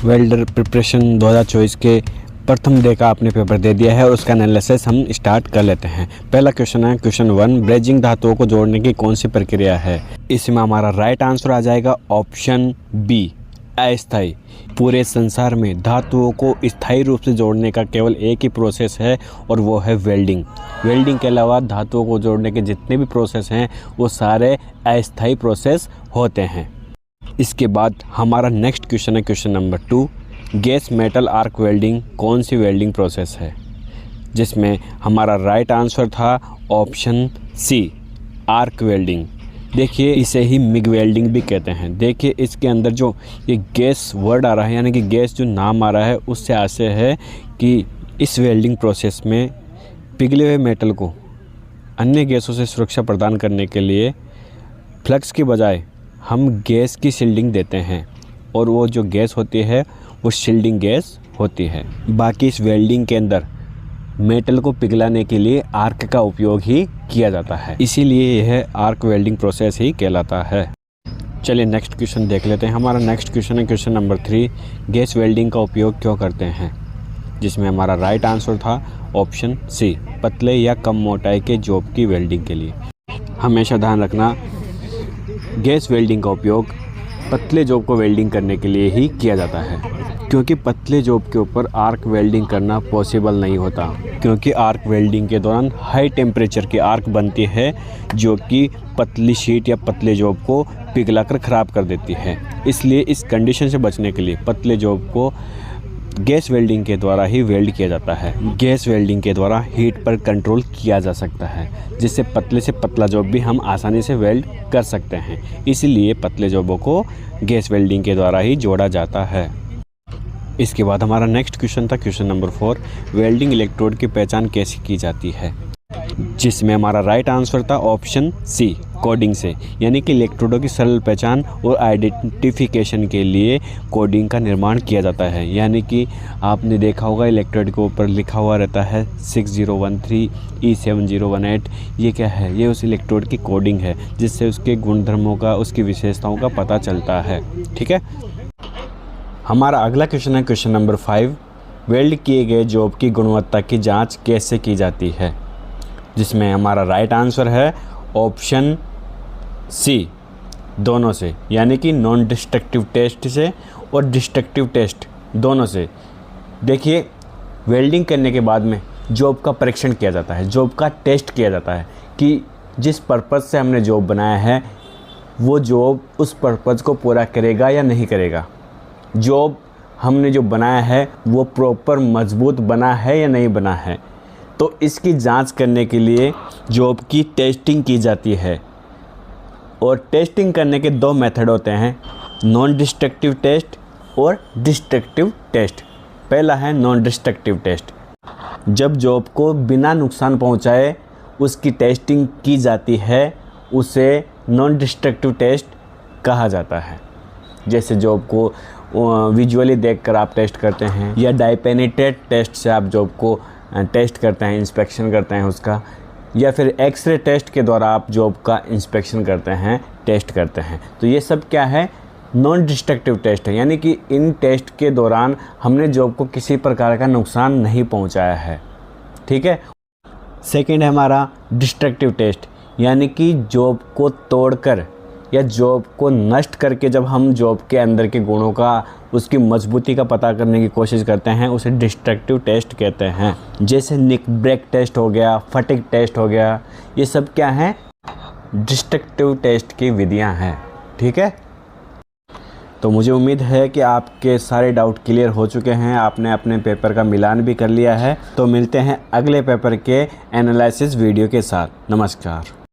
Welder preparation 2024 के प्रथम day का आपने पेपर दे दिया है और उसका एनालिसिस हम स्टार्ट कर लेते हैं। पहला क्वेश्चन है क्वेश्चन 1, ब्रेजिंग धातुओं को जोड़ने की कौन सी प्रक्रिया है। इसमें हमारा राइट आंसर आ जाएगा ऑप्शन बी, अस्थायी। पूरे संसार में धातुओं को स्थायी रूप से जोड़ने का केवल एक ही प्रोसेस है और वो है वेल्डिंग। वेल्डिंग के अलावा धातुओं को जोड़ने के जितने भी प्रोसेस हैं वो सारे अस्थायी प्रोसेस होते हैं। इसके बाद हमारा नेक्स्ट क्वेश्चन है question number 2, gas metal arc welding कौन सी वेल्डिंग प्रोसेस है। जिसमें हमारा राइट आंसर था ऑप्शन सी, आर्क वेल्डिंग। देखिए इसे ही मिग वेल्डिंग भी कहते हैं। देखिए इसके अंदर जो ये गैस वर्ड आ रहा है यानी कि गैस जो नाम आ रहा है उससे आशय है कि इस वेल्डिंग प्रोसेस में पिघले हुए मेटल को अन्य गैसों से सुरक्षा प्रदान करने के लिए फ्लक्स की बजाय हम गैस की शील्डिंग देते हैं और वो जो गैस होती है वो शील्डिंग गैस होती है। बाकी इस वेल्डिंग के अंदर मेटल को पिघलाने के लिए आर्क का उपयोग ही किया जाता है, इसीलिए यह आर्क वेल्डिंग प्रोसेस ही कहलाता है। चलिए नेक्स्ट क्वेश्चन देख लेते हैं। हमारा नेक्स्ट क्वेश्चन है क्वेश्चन नंबर 3, गैस वेल्डिंग का उपयोग क्यों करते हैं। जिसमें हमारा राइट आंसर था ऑप्शन सी, पतले या कम मोटाई के जॉब की वेल्डिंग के लिए। हमेशा ध्यान रखना गैस वेल्डिंग का उपयोग पतले जॉब को वेल्डिंग करने के लिए ही किया जाता है, क्योंकि पतले जॉब के ऊपर आर्क वेल्डिंग करना पॉसिबल नहीं होता, क्योंकि आर्क वेल्डिंग के दौरान हाई टेम्परेचर की आर्क बनती है जो कि पतली शीट या पतले जॉब को पिघलाकर ख़राब कर देती है। इसलिए इस कंडीशन से बचने के लिए पतले जॉब को गैस वेल्डिंग के द्वारा ही वेल्ड किया जाता है। गैस वेल्डिंग के द्वारा हीट पर कंट्रोल किया जा सकता है, जिससे पतले से पतला जॉब भी हम आसानी से वेल्ड कर सकते हैं। इसीलिए पतले जॉबों को गैस वेल्डिंग के द्वारा ही जोड़ा जाता है। इसके बाद हमारा नेक्स्ट क्वेश्चन था क्वेश्चन नंबर 4, वेल्डिंग इलेक्ट्रोड की पहचान कैसे की जाती है। जिसमें हमारा राइट आंसर था ऑप्शन सी, कोडिंग से। यानी कि इलेक्ट्रोडों की सरल पहचान और आइडेंटिफिकेशन के लिए कोडिंग का निर्माण किया जाता है। यानी कि आपने देखा होगा इलेक्ट्रोड के ऊपर लिखा हुआ रहता है 6013 E7018। ये क्या है, ये उस इलेक्ट्रोड की कोडिंग है जिससे उसके गुणधर्मों का, उसकी विशेषताओं का पता चलता है। ठीक है। हमारा अगला क्वेश्चन है क्वेश्चन नंबर 5, वेल्ड किए गए जॉब की गुणवत्ता की जांच कैसे की जाती है। जिसमें हमारा राइट आंसर है ऑप्शन सी, दोनों से। यानी कि नॉन डिस्ट्रक्टिव टेस्ट से और डिस्ट्रक्टिव टेस्ट दोनों से। देखिए वेल्डिंग करने के बाद में जॉब का परीक्षण किया जाता है, जॉब का टेस्ट किया जाता है कि जिस पर्पज़ से हमने जॉब बनाया है वो जॉब उस पर्पज़ को पूरा करेगा या नहीं करेगा। जॉब हमने जो बनाया है वो प्रॉपर मजबूत बना है या नहीं बना है। तो इसकी जांच करने के लिए जॉब की टेस्टिंग की जाती है। और टेस्टिंग करने के 2 मेथड होते हैं, नॉन डिस्ट्रक्टिव टेस्ट और डिस्ट्रक्टिव टेस्ट। पहला है नॉन डिस्ट्रक्टिव टेस्ट। जब जॉब को बिना नुकसान पहुंचाए उसकी टेस्टिंग की जाती है उसे नॉन डिस्ट्रक्टिव टेस्ट कहा जाता है। जैसे जॉब को विजुअली देखकर आप टेस्ट करते हैं या डाइपेनिट्रेट टेस्ट से आप जॉब को टेस्ट करते हैं, इंस्पेक्शन करते हैं उसका, या फिर एक्सरे टेस्ट के द्वारा आप जॉब का इंस्पेक्शन करते हैं, टेस्ट करते हैं। तो ये सब क्या है, नॉन डिस्ट्रक्टिव टेस्ट है। यानी कि इन टेस्ट के दौरान हमने जॉब को किसी प्रकार का नुकसान नहीं पहुंचाया है। ठीक है। सेकंड है हमारा डिस्ट्रक्टिव टेस्ट, यानी कि जॉब को तोड़कर या जॉब को नष्ट करके जब हम जॉब के अंदर के गुणों का, उसकी मजबूती का पता करने की कोशिश करते हैं उसे डिस्ट्रक्टिव टेस्ट कहते हैं। जैसे निक ब्रेक टेस्ट हो गया, फटिग टेस्ट हो गया, ये सब क्या है, डिस्ट्रक्टिव टेस्ट की विधियां हैं। ठीक है। तो मुझे उम्मीद है कि आपके सारे डाउट क्लियर हो चुके हैं, आपने अपने पेपर का मिलान भी कर लिया है। तो मिलते हैं अगले पेपर के एनालिसिस वीडियो के साथ। नमस्कार।